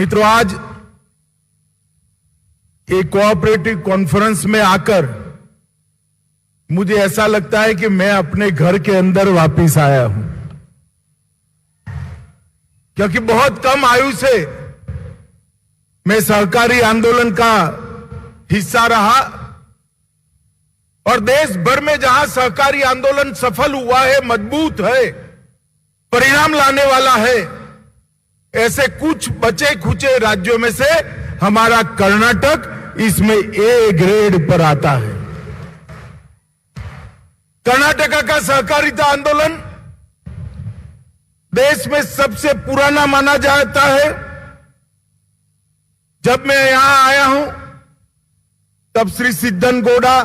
मित्रों, आज एक कोऑपरेटिव कॉन्फ्रेंस में आकर मुझे ऐसा लगता है कि मैं अपने घर के अंदर वापस आया हूं, क्योंकि बहुत कम आयु से मैं सहकारी आंदोलन का हिस्सा रहा और देश भर में जहां सहकारी आंदोलन सफल हुआ है, मजबूत है, परिणाम लाने वाला है, ऐसे कुछ बचे खुचे राज्यों में से हमारा कर्नाटक इसमें ए ग्रेड पर आता है। कर्नाटक का सहकारिता आंदोलन देश में सबसे पुराना माना जाता है। जब मैं यहां आया हूं तब श्री सिद्धन गौड़ा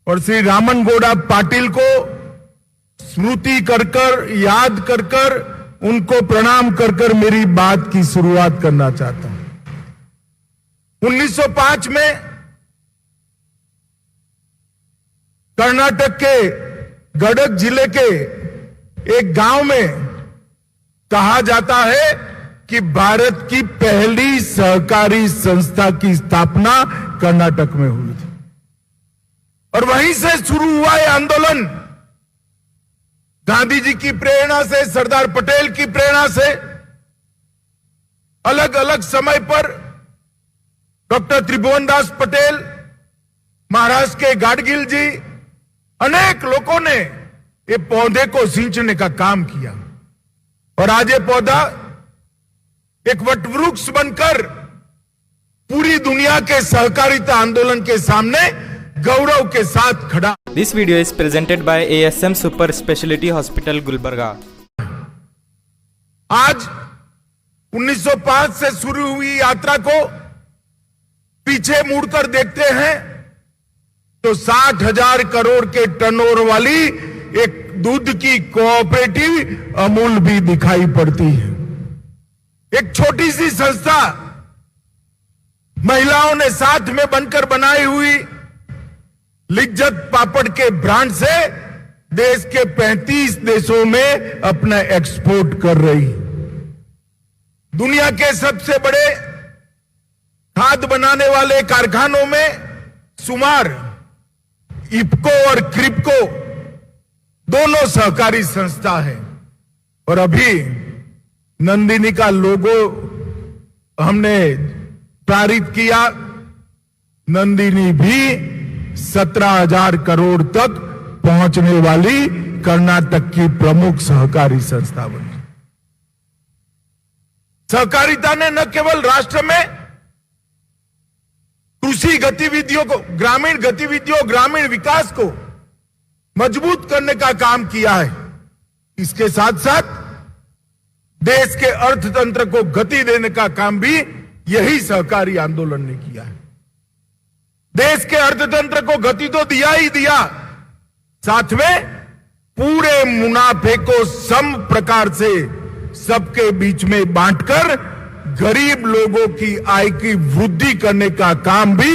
और श्री रामन गौड़ा पाटिल को स्मृति कर याद कर उनको प्रणाम कर मेरी बात की शुरुआत करना चाहता हूं। 1905 में कर्नाटक के गडक जिले के एक गांव में कहा जाता है कि भारत की पहली सहकारी संस्था की स्थापना कर्नाटक में हुई थी और वहीं से शुरू हुआ यह आंदोलन। गांधी जी की प्रेरणा से, सरदार पटेल की प्रेरणा से अलग अलग समय पर डॉक्टर त्रिभुवनदास पटेल, महाराष्ट्र के गाडगिल जी, अनेक लोगों ने ये पौधे को सींचने का काम किया और आज ये पौधा एक वटवृक्ष बनकर पूरी दुनिया के सहकारिता आंदोलन के सामने गौरव के साथ खड़ा। This video is presented by ASM Super Speciality Hospital Gulbarga. आज 1905 से शुरू हुई यात्रा को पीछे मुड़कर देखते हैं तो 60,000 करोड़ के टर्नओवर वाली एक दूध की कोऑपरेटिव अमूल भी दिखाई पड़ती है। एक छोटी सी संस्था महिलाओं ने साथ में बनकर बनाई हुई लिज्जत पापड़ के ब्रांड से देश के 35 देशों में अपना एक्सपोर्ट कर रही। दुनिया के सबसे बड़े खाद बनाने वाले कारखानों में सुमार, इफको और क्रिप्को दोनों सहकारी संस्था है और अभी नंदिनी का लोगो हमने पारित किया। नंदिनी भी 17,000 करोड़ तक पहुंचने वाली कर्नाटक की प्रमुख सहकारी संस्था बनी। सहकारिता ने न केवल राष्ट्र में कृषि गतिविधियों को, ग्रामीण गतिविधियों, ग्रामीण विकास को मजबूत करने का काम किया है, इसके साथ साथ देश के अर्थतंत्र को गति देने का काम भी यही सहकारी आंदोलन ने किया है। देश के अर्थतंत्र को गति तो दिया ही दिया, साथ में पूरे मुनाफे को सम प्रकार से सबके बीच में बांटकर गरीब लोगों की आय की वृद्धि करने का काम भी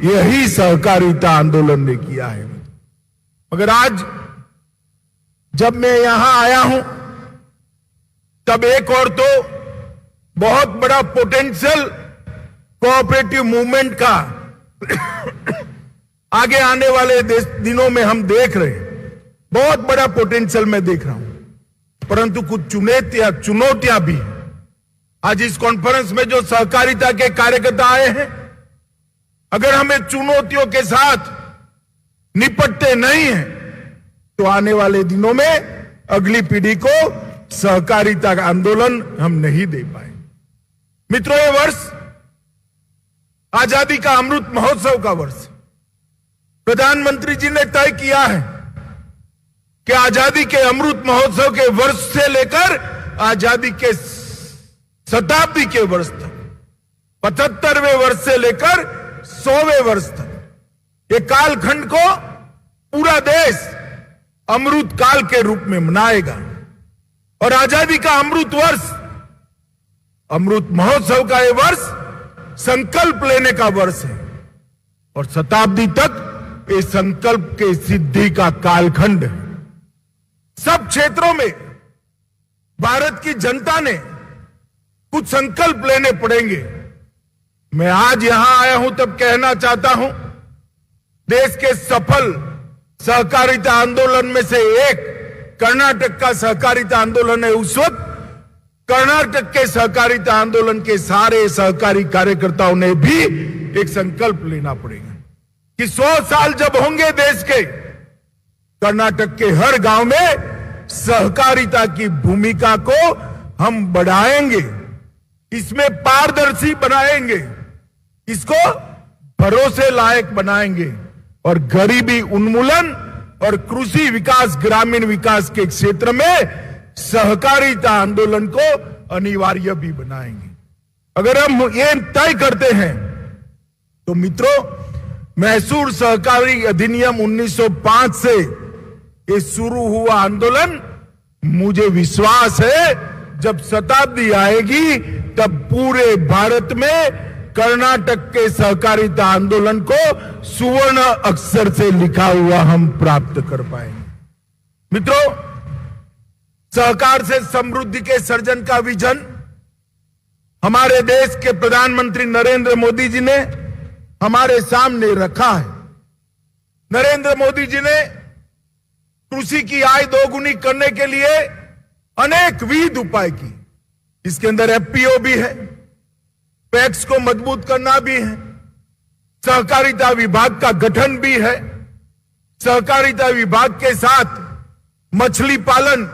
यही सहकारिता आंदोलन ने किया है। मगर आज जब मैं यहां आया हूं तब एक और तो बहुत बड़ा पोटेंशियल कोऑपरेटिव मूवमेंट का आगे आने वाले दिनों में हम देख रहे हैं, बहुत बड़ा पोटेंशियल मैं देख रहा हूं, परंतु कुछ चुनौतियां भी। आज इस कॉन्फ्रेंस में जो सहकारिता के कार्यकर्ता आए हैं, अगर हमें चुनौतियों के साथ निपटते नहीं हैं तो आने वाले दिनों में अगली पीढ़ी को सहकारिता का आंदोलन हम नहीं दे पाए। मित्रों, ये वर्ष आजादी का अमृत महोत्सव का वर्ष। प्रधानमंत्री जी ने तय किया है कि आजादी के अमृत महोत्सव के वर्ष से लेकर आजादी के शताब्दी के वर्ष तक, 75वें वर्ष से लेकर 100वें वर्ष तक ये कालखंड को पूरा देश अमृत काल के रूप में मनाएगा और आजादी का अमृत वर्ष, अमृत महोत्सव का ये वर्ष संकल्प लेने का वर्ष है और शताब्दी तक इस संकल्प के सिद्धि का कालखंड है। सब क्षेत्रों में भारत की जनता ने कुछ संकल्प लेने पड़ेंगे। मैं आज यहां आया हूं तब कहना चाहता हूं, देश के सफल सहकारिता आंदोलन में से एक कर्नाटक का सहकारिता आंदोलन है। उस वक्त कर्नाटक के सहकारिता आंदोलन के सारे सहकारी कार्यकर्ताओं ने भी एक संकल्प लेना पड़ेगा कि 100 साल जब होंगे देश के, कर्नाटक के हर गांव में सहकारिता की भूमिका को हम बढ़ाएंगे, इसमें पारदर्शी बनाएंगे, इसको भरोसे लायक बनाएंगे और गरीबी उन्मूलन और कृषि विकास, ग्रामीण विकास के क्षेत्र में सहकारिता आंदोलन को अनिवार्य भी बनाएंगे। अगर हम ये तय करते हैं तो मित्रों, मैसूर सहकारी अधिनियम 1905 से ये शुरू हुआ आंदोलन, मुझे विश्वास है जब शताब्दी आएगी तब पूरे भारत में कर्नाटक के सहकारिता आंदोलन को सुवर्ण अक्षर से लिखा हुआ हम प्राप्त कर पाएंगे। मित्रों, सहकार से समृद्धि के सर्जन का विजन हमारे देश के प्रधानमंत्री नरेंद्र मोदी जी ने हमारे सामने रखा है। नरेंद्र मोदी जी ने कृषि की आय दोगुनी करने के लिए अनेक विध उपाय की। इसके अंदर एफपीओ भी है, पैक्स को मजबूत करना भी है, सहकारिता विभाग का गठन भी है, सहकारिता विभाग के साथ मछली पालन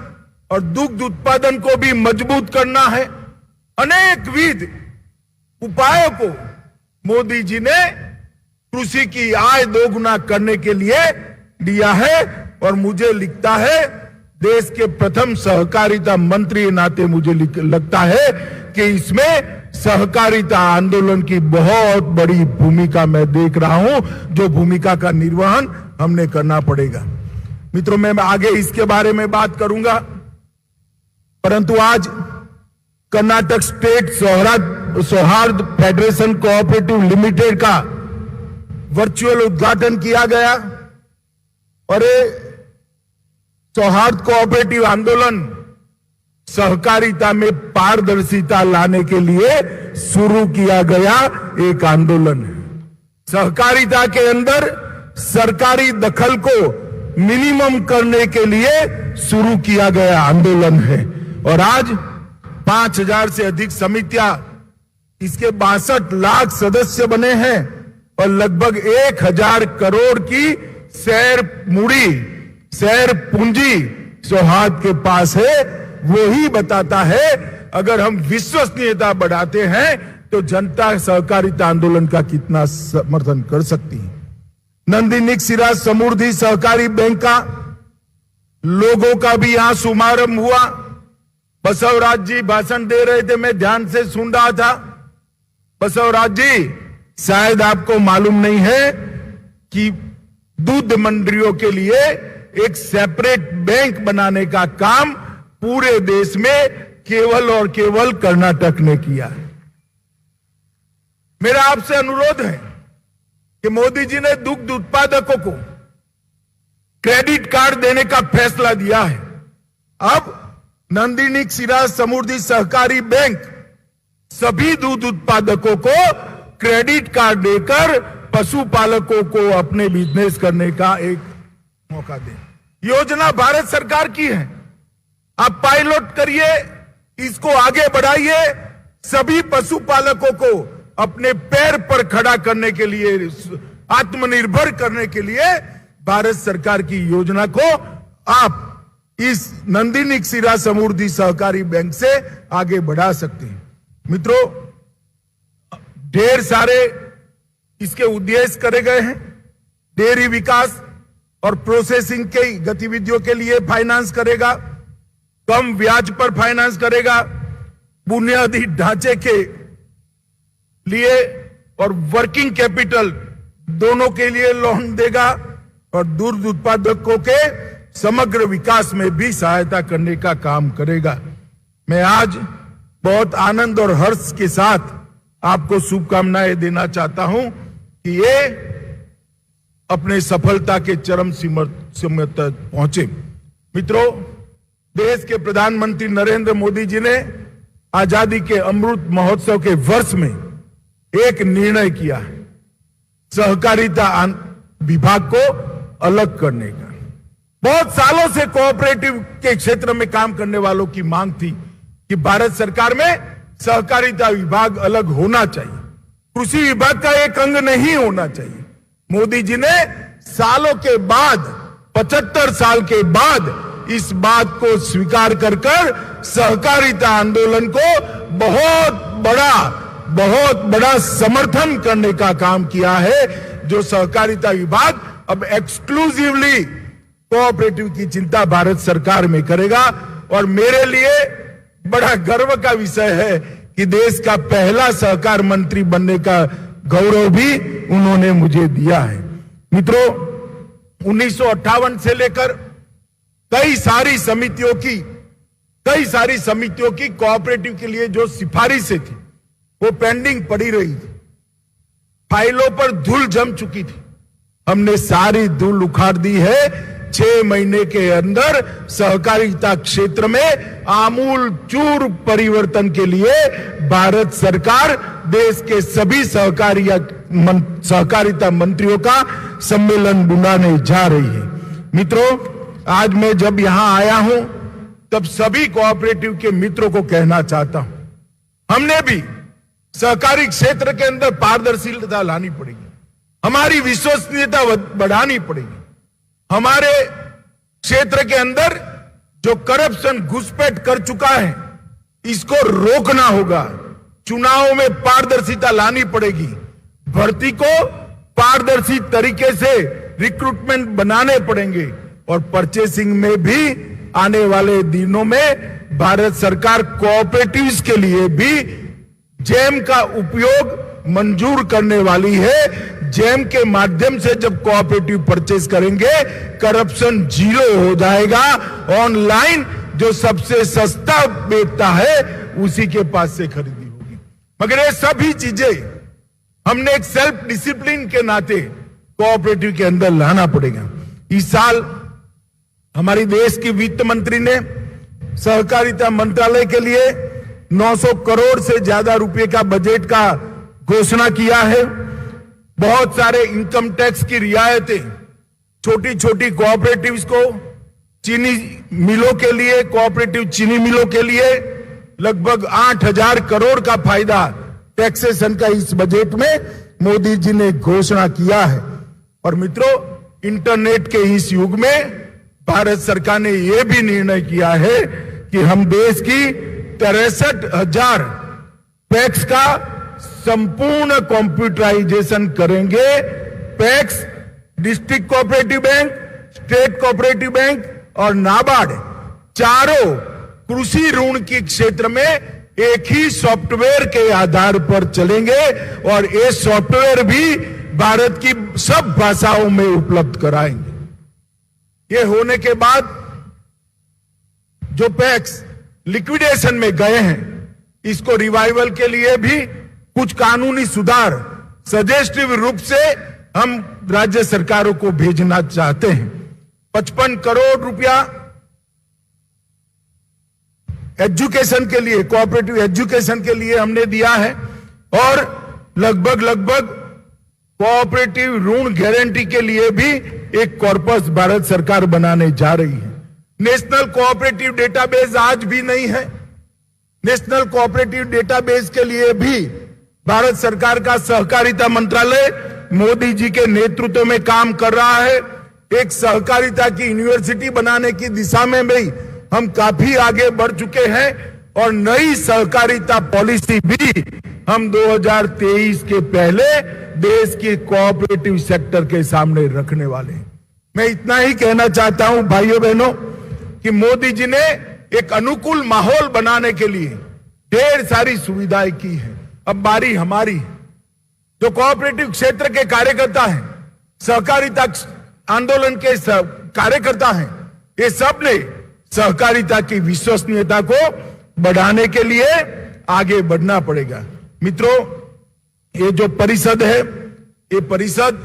और दुग्ध उत्पादन को भी मजबूत करना है। अनेक विध उपायों को मोदी जी ने कृषि की आय दोगुना करने के लिए दिया है और मुझे लिखता है, देश के प्रथम सहकारिता मंत्री के नाते मुझे लगता है कि इसमें सहकारिता आंदोलन की बहुत बड़ी भूमिका मैं देख रहा हूं, जो भूमिका का निर्वहन हमने करना पड़ेगा। मित्रों, मैं आगे इसके बारे में बात करूंगा, परंतु आज कर्नाटक स्टेट सौहार्द फेडरेशन कोऑपरेटिव लिमिटेड का वर्चुअल उद्घाटन किया गया और ये सौहार्द कोऑपरेटिव आंदोलन सहकारिता में पारदर्शिता लाने के लिए शुरू किया गया एक आंदोलन है। सहकारिता के अंदर सरकारी दखल को मिनिमम करने के लिए शुरू किया गया आंदोलन है और आज 5000 से अधिक समितियां, इसके 62 लाख सदस्य बने हैं और लगभग 1000 करोड़ की शेयर पूंजी सौहार्द के पास है। वो ही बताता है अगर हम विश्वसनीयता बढ़ाते हैं तो जनता सहकारिता आंदोलन का कितना समर्थन कर सकती है। नंदिनी क्षीरा समृद्धि सहकारी बैंक का लोगों का भी यहां शुभारंभ हुआ। बसवराज जी भाषण दे रहे थे, मैं ध्यान से सुन रहा था। बसवराज जी, शायद आपको मालूम नहीं है कि दूध मंडियों के लिए एक सेपरेट बैंक बनाने का काम पूरे देश में केवल और केवल कर्नाटक ने किया है। मेरा आपसे अनुरोध है कि मोदी जी ने दुग्ध उत्पादकों को क्रेडिट कार्ड देने का फैसला दिया है। अब नंदिनी क्षीरा समृद्धि सहकारी बैंक सभी दूध उत्पादकों को क्रेडिट कार्ड देकर पशुपालकों को अपने बिजनेस करने का एक मौका दे। योजना भारत सरकार की है, आप पायलट करिए, इसको आगे बढ़ाइए। सभी पशुपालकों को अपने पैर पर खड़ा करने के लिए, आत्मनिर्भर करने के लिए भारत सरकार की योजना को आप इस नंदिनी क्षीरा समृद्धि सहकारी बैंक से आगे बढ़ा सकते हैं। मित्रों, ढेर सारे इसके उद्देश्य करे गए हैं। डेयरी विकास और प्रोसेसिंग की गतिविधियों के लिए फाइनेंस करेगा, कम ब्याज पर फाइनेंस करेगा, बुनियादी ढांचे के लिए और वर्किंग कैपिटल दोनों के लिए लोन देगा और दूध उत्पादकों के समग्र विकास में भी सहायता करने का काम करेगा। मैं आज बहुत आनंद और हर्ष के साथ आपको शुभकामनाएं देना चाहता हूं कि ये अपने सफलता के चरम सीमा तक पहुंचे। मित्रों, देश के प्रधानमंत्री नरेंद्र मोदी जी ने आजादी के अमृत महोत्सव के वर्ष में एक निर्णय किया है, सहकारिता विभाग को अलग करने का। बहुत सालों से कोऑपरेटिव के क्षेत्र में काम करने वालों की मांग थी कि भारत सरकार में सहकारिता विभाग अलग होना चाहिए, कृषि विभाग का एक अंग नहीं होना चाहिए। मोदी जी ने सालों के बाद, 75 साल के बाद इस बात को स्वीकार कर सहकारिता आंदोलन को बहुत बड़ा समर्थन करने का काम किया है, जो सहकारिता विभाग अब एक्सक्लूसिवली कोऑपरेटिव की चिंता भारत सरकार में करेगा। और मेरे लिए बड़ा गर्व का विषय है कि देश का पहला सहकार मंत्री बनने का गौरव भी उन्होंने मुझे दिया है। मित्रों, 1958 से लेकर कई सारी समितियों की कोऑपरेटिव के लिए जो सिफारिशें थी वो पेंडिंग पड़ी रही थी, फाइलों पर धूल जम चुकी थी। हमने सारी धूल उखाड़ दी है। 6 महीने के अंदर सहकारिता क्षेत्र में आमूल चूर परिवर्तन के लिए भारत सरकार देश के सभी सहकारिता मंत्रियों का सम्मेलन बुलाने जा रही है। मित्रों, आज मैं जब यहां आया हूं तब सभी कोऑपरेटिव के मित्रों को कहना चाहता हूं, हमने भी सहकारी क्षेत्र के अंदर पारदर्शिता लानी पड़ेगी, हमारी विश्वसनीयता बढ़ानी पड़ेगी। हमारे क्षेत्र के अंदर जो करप्शन घुसपैठ कर चुका है इसको रोकना होगा। चुनाव में पारदर्शिता लानी पड़ेगी, भर्ती को पारदर्शी तरीके से रिक्रूटमेंट बनाने पड़ेंगे और परचेसिंग में भी आने वाले दिनों में भारत सरकार कोऑपरेटिव्स के लिए भी जेम का उपयोग मंजूर करने वाली है। जेम के माध्यम से जब कोऑपरेटिव परचेज करेंगे करप्शन 0 हो जाएगा। ऑनलाइन जो सबसे सस्ता बेचता है उसी के पास से खरीदी होगी। मगर ये सभी चीजें हमने एक सेल्फ डिसिप्लिन के नाते कोऑपरेटिव के अंदर लाना पड़ेगा। इस साल हमारी देश की वित्त मंत्री ने सहकारिता मंत्रालय के लिए 900 करोड़ से ज्यादा रुपए का बजट का घोषणा किया है। बहुत सारे इनकम टैक्स की रियायतें छोटी छोटी कोऑपरेटिव्स को, चीनी मिलों के लिए, कोऑपरेटिव चीनी मिलों के लिए लगभग 8,000 करोड़ का फायदा टैक्सेशन का इस बजट में मोदी जी ने घोषणा किया है। और मित्रों, इंटरनेट के इस युग में भारत सरकार ने यह भी निर्णय किया है कि हम देश की 63,000 पैक्स का संपूर्ण कंप्यूटराइजेशन करेंगे। PACS, district cooperative bank, state cooperative bank और नाबार्ड चारों कृषि ऋण के क्षेत्र में एक ही सॉफ्टवेयर के आधार पर चलेंगे और ये सॉफ्टवेयर भी भारत की सब भाषाओं में उपलब्ध कराएंगे। ये होने के बाद जो पैक्स लिक्विडेशन में गए हैं इसको रिवाइवल के लिए भी कुछ कानूनी सुधार सजेस्टिव रूप से हम राज्य सरकारों को भेजना चाहते हैं। 55 करोड़ रुपया एजुकेशन के लिए, कोऑपरेटिव एजुकेशन के लिए हमने दिया है और लगभग कोऑपरेटिव ऋण गारंटी के लिए भी एक कॉर्पस भारत सरकार बनाने जा रही है। नेशनल कोऑपरेटिव डेटाबेस आज भी नहीं है। नेशनल कोऑपरेटिव डेटाबेस के लिए भी भारत सरकार का सहकारिता मंत्रालय मोदी जी के नेतृत्व में काम कर रहा है। एक सहकारिता की यूनिवर्सिटी बनाने की दिशा में भी हम काफी आगे बढ़ चुके हैं और नई सहकारिता पॉलिसी भी हम 2023 के पहले देश के कोऑपरेटिव सेक्टर के सामने रखने वाले हैं। मैं इतना ही कहना चाहता हूं भाइयों बहनों कि मोदी जी ने एक अनुकूल माहौल बनाने के लिए ढेर सारी सुविधाएं की हैं। अब बारी हमारी है। जो कोऑपरेटिव क्षेत्र के कार्यकर्ता हैं, सहकारिता आंदोलन के कार्यकर्ता हैं, ये सब ने सहकारिता की विश्वसनीयता को बढ़ाने के लिए आगे बढ़ना पड़ेगा। मित्रों, ये जो परिषद है, ये परिषद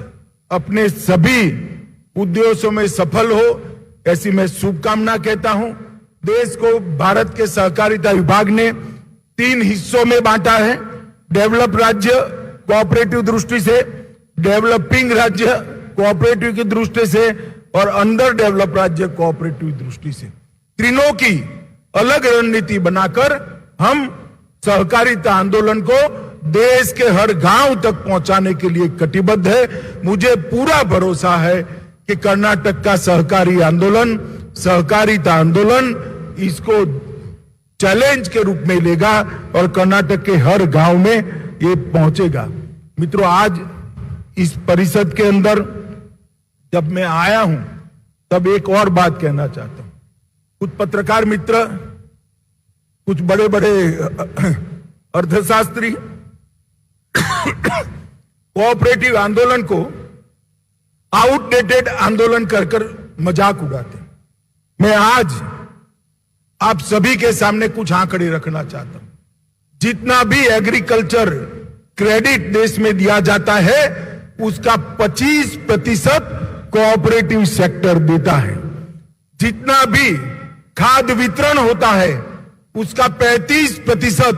अपने सभी उद्देश्यों में सफल हो ऐसी मैं शुभकामना कहता हूं। देश को भारत के सहकारिता विभाग ने 3 हिस्सों में बांटा है। डेवलप राज्य कोऑपरेटिव दृष्टि से, डेवलपिंग राज्य कोऑपरेटिव की दृष्टि से और अंडर डेवलप राज्य कोऑपरेटिव दृष्टि से। तीनों की अलग रणनीति बनाकर हम सहकारिता आंदोलन को देश के हर गांव तक पहुंचाने के लिए कटिबद्ध है। मुझे पूरा भरोसा है कि कर्नाटक का सहकारी आंदोलन, सहकारिता आंदोलन इसको चैलेंज के रूप में लेगा और कर्नाटक के हर गांव में ये पहुंचेगा। मित्रों, आज इस परिषद के अंदर जब मैं आया हूं तब एक और बात कहना चाहता हूं। कुछ पत्रकार मित्र, कुछ बड़े बड़े अर्थशास्त्री कोऑपरेटिव आंदोलन को आउटडेटेड आंदोलन कर मजाक उड़ाते। मैं आज आप सभी के सामने कुछ आंकड़े रखना चाहता हूं। जितना भी एग्रीकल्चर क्रेडिट देश में दिया जाता है उसका 25% कोऑपरेटिव सेक्टर देता है। जितना भी खाद्य वितरण होता है उसका 35%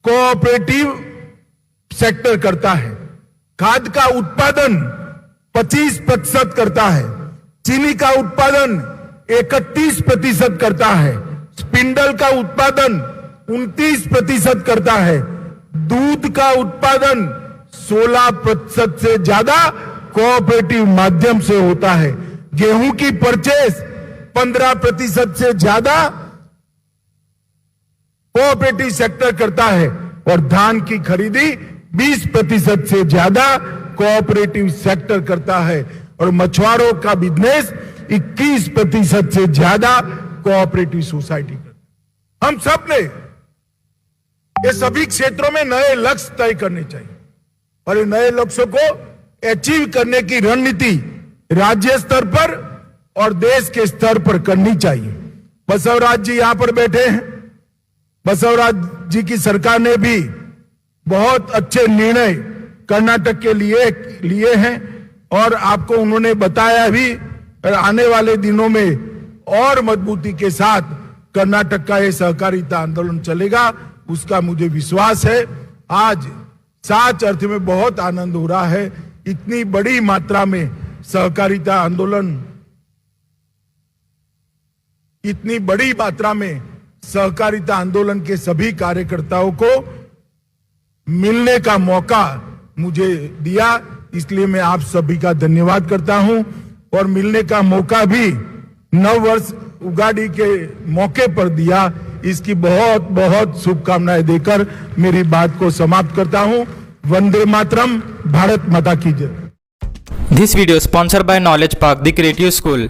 कोऑपरेटिव सेक्टर करता है। खाद्य का उत्पादन 25% करता है। चीनी का उत्पादन 31% करता है। स्पिंडल का उत्पादन 29% करता है। दूध का उत्पादन 16% से ज्यादा कोऑपरेटिव माध्यम से होता है। गेहूं की परचेस 15% से ज्यादा कोऑपरेटिव सेक्टर करता है और धान की खरीदी 20% से ज्यादा कोऑपरेटिव सेक्टर करता है और मछुआरों का बिजनेस 21% से ज्यादा कोऑपरेटिव सोसाइटी करता है। हम सब ने ये सभी क्षेत्रों में नए लक्ष्य तय करने चाहिए और ये नए लक्ष्यों को अचीव करने की रणनीति राज्य स्तर पर और देश के स्तर पर करनी चाहिए। बसवराज जी यहां पर बैठे हैं। बसवराज जी की सरकार ने भी बहुत अच्छे निर्णय कर्नाटक के लिए हैं और आपको उन्होंने बताया भी आने वाले दिनों में और मजबूती के साथ कर्नाटक का ये सहकारिता आंदोलन चलेगा, उसका मुझे विश्वास है। आज सच अर्थ में बहुत आनंद हो रहा है। इतनी बड़ी मात्रा में सहकारिता आंदोलन, इतनी बड़ी मात्रा में सहकारिता आंदोलन के सभी कार्यकर्ताओं को मिलने का मौका मुझे दिया, इसलिए मैं आप सभी का धन्यवाद करता हूं। और मिलने का मौका भी नव वर्ष उगाड़ी के मौके पर दिया, इसकी बहुत बहुत शुभकामनाएं देकर मेरी बात को समाप्त करता हूं। वंदे मातरम। भारत माता की जय। This video is sponsored by Knowledge Park, the Creative School.